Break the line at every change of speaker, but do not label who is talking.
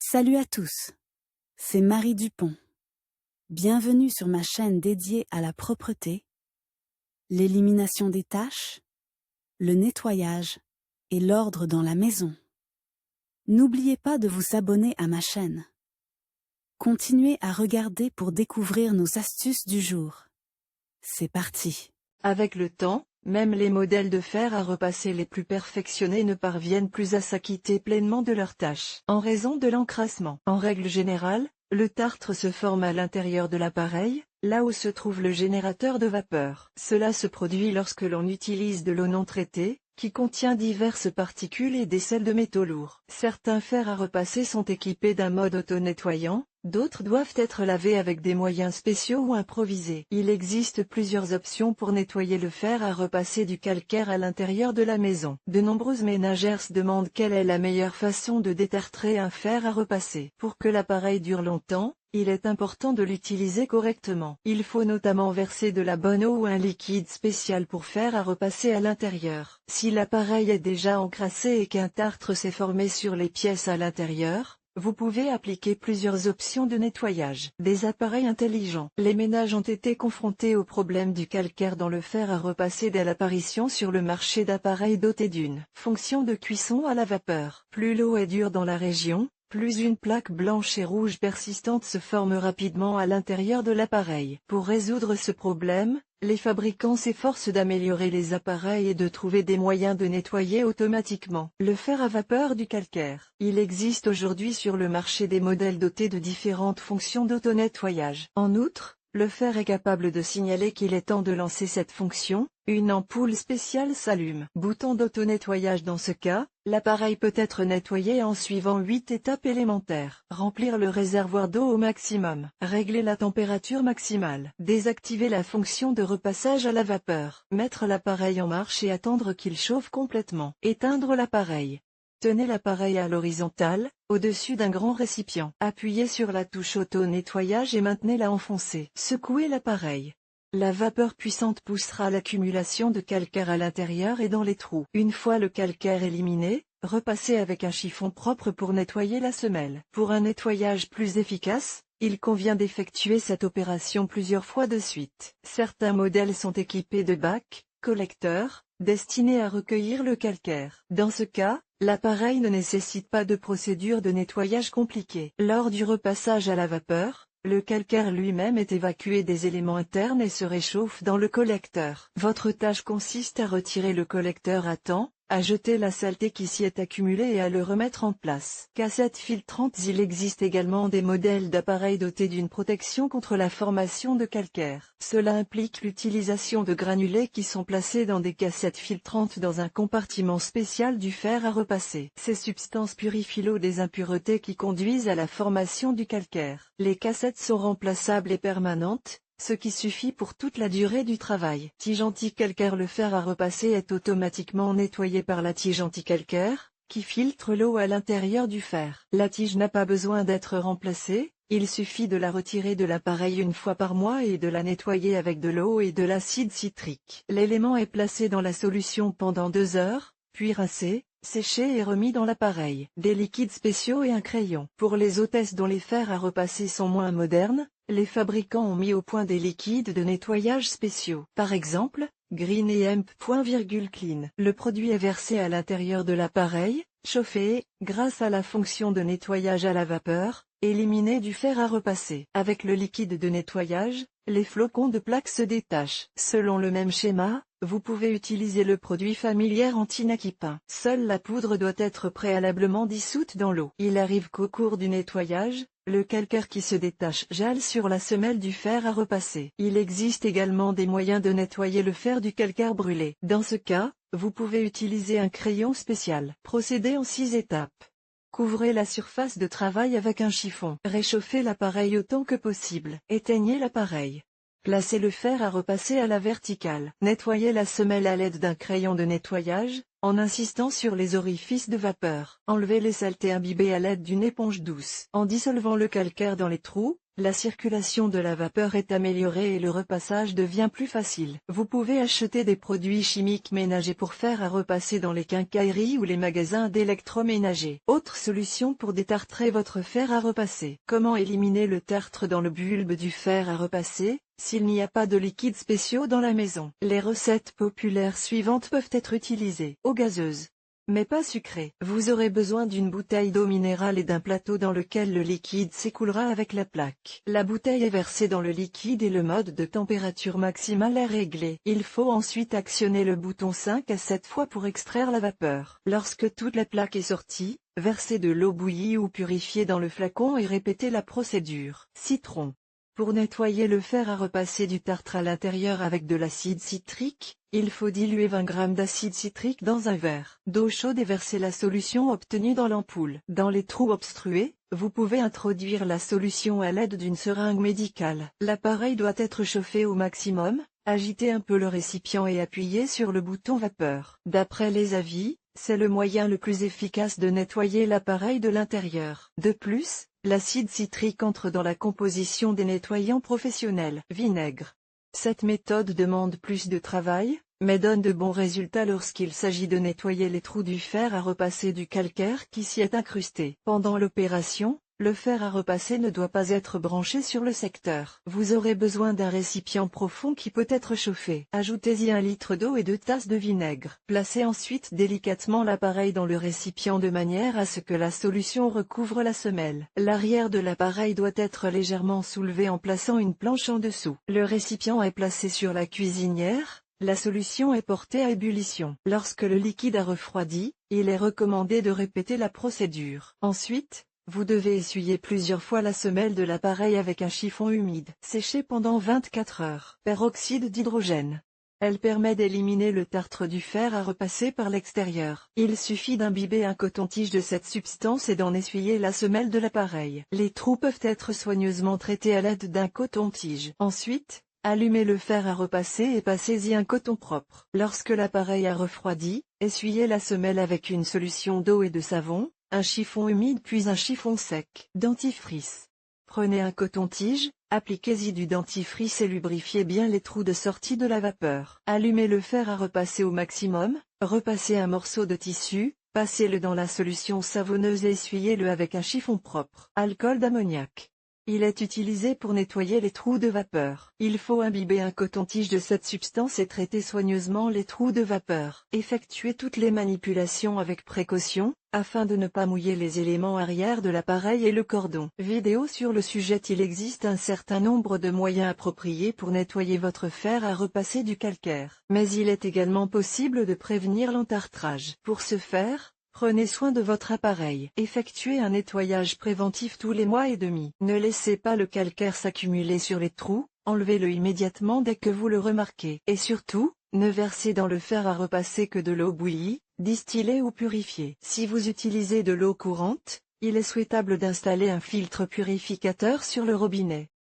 Salut à tous, c'est Marie Dupont. Bienvenue sur ma chaîne dédiée à la propreté, l'élimination des taches, le nettoyage et l'ordre dans la maison. N'oubliez pas de vous abonner à ma chaîne. Continuez à regarder pour découvrir nos astuces du jour. C'est parti.
Avec le temps, même les modèles de fer à repasser les plus perfectionnés ne parviennent plus à s'acquitter pleinement de leurs tâches, en raison de l'encrassement. En règle générale, le tartre se forme à l'intérieur de l'appareil, là où se trouve le générateur de vapeur. Cela se produit lorsque l'on utilise de l'eau non traitée, qui contient diverses particules et des sels de métaux lourds. Certains fers à repasser sont équipés d'un mode auto-nettoyant, d'autres doivent être lavés avec des moyens spéciaux ou improvisés. Il existe plusieurs options pour nettoyer le fer à repasser du calcaire à l'intérieur de la maison. De nombreuses ménagères se demandent quelle est la meilleure façon de détartrer un fer à repasser. Pour que l'appareil dure longtemps, il est important de l'utiliser correctement. Il faut notamment verser de la bonne eau ou un liquide spécial pour fer à repasser à l'intérieur. Si l'appareil est déjà encrassé et qu'un tartre s'est formé sur les pièces à l'intérieur, vous pouvez appliquer plusieurs options de nettoyage. Des appareils intelligents. Les ménages ont été confrontés au problème du calcaire dans le fer à repasser dès l'apparition sur le marché d'appareils dotés d'une fonction de cuisson à la vapeur. Plus l'eau est dure dans la région, plus une plaque blanche et rouge persistante se forme rapidement à l'intérieur de l'appareil. Pour résoudre ce problème, les fabricants s'efforcent d'améliorer les appareils et de trouver des moyens de nettoyer automatiquement le fer à vapeur du calcaire. Il existe aujourd'hui sur le marché des modèles dotés de différentes fonctions d'auto-nettoyage. En outre, le fer est capable de signaler qu'il est temps de lancer cette fonction. Une ampoule spéciale s'allume. Bouton d'auto-nettoyage. Dans ce cas, l'appareil peut être nettoyé en suivant 8 étapes élémentaires. Remplir le réservoir d'eau au maximum. Régler la température maximale. Désactiver la fonction de repassage à la vapeur. Mettre l'appareil en marche et attendre qu'il chauffe complètement. Éteindre l'appareil. Tenez l'appareil à l'horizontale, au-dessus d'un grand récipient. Appuyez sur la touche auto-nettoyage et maintenez-la enfoncée. Secouez l'appareil. La vapeur puissante poussera l'accumulation de calcaire à l'intérieur et dans les trous. Une fois le calcaire éliminé, repassez avec un chiffon propre pour nettoyer la semelle. Pour un nettoyage plus efficace, il convient d'effectuer cette opération plusieurs fois de suite. Certains modèles sont équipés de bacs, collecteurs, destinés à recueillir le calcaire. Dans ce cas, l'appareil ne nécessite pas de procédure de nettoyage compliquée. Lors du repassage à la vapeur, le calcaire lui-même est évacué des éléments internes et se réchauffe dans le collecteur. Votre tâche consiste à retirer le collecteur à temps, à jeter la saleté qui s'y est accumulée et à le remettre en place. Cassette filtrante. Il existe également des modèles d'appareils dotés d'une protection contre la formation de calcaire. Cela implique l'utilisation de granulés qui sont placés dans des cassettes filtrantes dans un compartiment spécial du fer à repasser. Ces substances purifient l'eau des impuretés qui conduisent à la formation du calcaire. Les cassettes sont remplaçables et permanentes, ce qui suffit pour toute la durée du travail. Tige anti-calcaire. Le fer à repasser est automatiquement nettoyé par la tige anti-calcaire, qui filtre l'eau à l'intérieur du fer. La tige n'a pas besoin d'être remplacée, il suffit de la retirer de l'appareil une fois par mois et de la nettoyer avec de l'eau et de l'acide citrique. L'élément est placé dans la solution pendant 2 heures, puis rincé, séché et remis dans l'appareil. Des liquides spéciaux et un crayon. Pour les hôtesses dont les fers à repasser sont moins modernes, les fabricants ont mis au point des liquides de nettoyage spéciaux. Par exemple, Green et Hemp. Clean. Le produit est versé à l'intérieur de l'appareil, chauffé, grâce à la fonction de nettoyage à la vapeur, éliminé du fer à repasser. Avec le liquide de nettoyage, les flocons de plaques se détachent. Selon le même schéma, vous pouvez utiliser le produit familier anti-naquipin. Seule la poudre doit être préalablement dissoute dans l'eau. Il arrive qu'au cours du nettoyage, le calcaire qui se détache jale sur la semelle du fer à repasser. Il existe également des moyens de nettoyer le fer du calcaire brûlé. Dans ce cas, vous pouvez utiliser un crayon spécial. Procédez en 6 étapes. Couvrez la surface de travail avec un chiffon. Réchauffez l'appareil autant que possible. Éteignez l'appareil. Placez le fer à repasser à la verticale. Nettoyez la semelle à l'aide d'un crayon de nettoyage, en insistant sur les orifices de vapeur. Enlevez les saletés imbibées à l'aide d'une éponge douce. En dissolvant le calcaire dans les trous, la circulation de la vapeur est améliorée et le repassage devient plus facile. Vous pouvez acheter des produits chimiques ménagers pour fer à repasser dans les quincailleries ou les magasins d'électroménager. Autre solution pour détartrer votre fer à repasser. Comment éliminer le tartre dans le bulbe du fer à repasser, s'il n'y a pas de liquides spéciaux dans la maison? Les recettes populaires suivantes peuvent être utilisées. Eau gazeuse, mais pas sucrée. Vous aurez besoin d'une bouteille d'eau minérale et d'un plateau dans lequel le liquide s'écoulera avec la plaque. La bouteille est versée dans le liquide et le mode de température maximale est réglé. Il faut ensuite actionner le bouton 5 à 7 fois pour extraire la vapeur. Lorsque toute la plaque est sortie, versez de l'eau bouillie ou purifiée dans le flacon et répétez la procédure. Citron. Pour nettoyer le fer à repasser du tartre à l'intérieur avec de l'acide citrique, il faut diluer 20 g d'acide citrique dans un verre d'eau chaude et verser la solution obtenue dans l'ampoule. Dans les trous obstrués, vous pouvez introduire la solution à l'aide d'une seringue médicale. L'appareil doit être chauffé au maximum, agitez un peu le récipient et appuyez sur le bouton vapeur. D'après les avis, c'est le moyen le plus efficace de nettoyer l'appareil de l'intérieur. De plus, l'acide citrique entre dans la composition des nettoyants professionnels. Vinaigre. Cette méthode demande plus de travail, mais donne de bons résultats lorsqu'il s'agit de nettoyer les trous du fer à repasser du calcaire qui s'y est incrusté. Pendant l'opération, le fer à repasser ne doit pas être branché sur le secteur. Vous aurez besoin d'un récipient profond qui peut être chauffé. Ajoutez-y 1 litre d'eau et 2 tasses de vinaigre. Placez ensuite délicatement l'appareil dans le récipient de manière à ce que la solution recouvre la semelle. L'arrière de l'appareil doit être légèrement soulevé en plaçant une planche en dessous. Le récipient est placé sur la cuisinière. La solution est portée à ébullition. Lorsque le liquide a refroidi, il est recommandé de répéter la procédure. Ensuite, vous devez essuyer plusieurs fois la semelle de l'appareil avec un chiffon humide. Sécher pendant 24 heures. Peroxyde d'hydrogène. Elle permet d'éliminer le tartre du fer à repasser par l'extérieur. Il suffit d'imbiber un coton-tige de cette substance et d'en essuyer la semelle de l'appareil. Les trous peuvent être soigneusement traités à l'aide d'un coton-tige. Ensuite, allumez le fer à repasser et passez-y un coton propre. Lorsque l'appareil a refroidi, essuyez la semelle avec une solution d'eau et de savon, un chiffon humide puis un chiffon sec. Dentifrice. Prenez un coton-tige, appliquez-y du dentifrice et lubrifiez bien les trous de sortie de la vapeur. Allumez le fer à repasser au maximum, repassez un morceau de tissu, passez-le dans la solution savonneuse et essuyez-le avec un chiffon propre. Alcool d'ammoniac. Il est utilisé pour nettoyer les trous de vapeur. Il faut imbiber un coton-tige de cette substance et traiter soigneusement les trous de vapeur. Effectuez toutes les manipulations avec précaution, afin de ne pas mouiller les éléments arrière de l'appareil et le cordon. Vidéo sur le sujet. Il existe un certain nombre de moyens appropriés pour nettoyer votre fer à repasser du calcaire. Mais il est également possible de prévenir l'entartrage. Pour ce faire, prenez soin de votre appareil. Effectuez un nettoyage préventif tous les mois et demi. Ne laissez pas le calcaire s'accumuler sur les trous, enlevez-le immédiatement dès que vous le remarquez. Et surtout, ne versez dans le fer à repasser que de l'eau bouillie, distillée ou purifiée. Si vous utilisez de l'eau courante, il est souhaitable d'installer un filtre purificateur sur le robinet.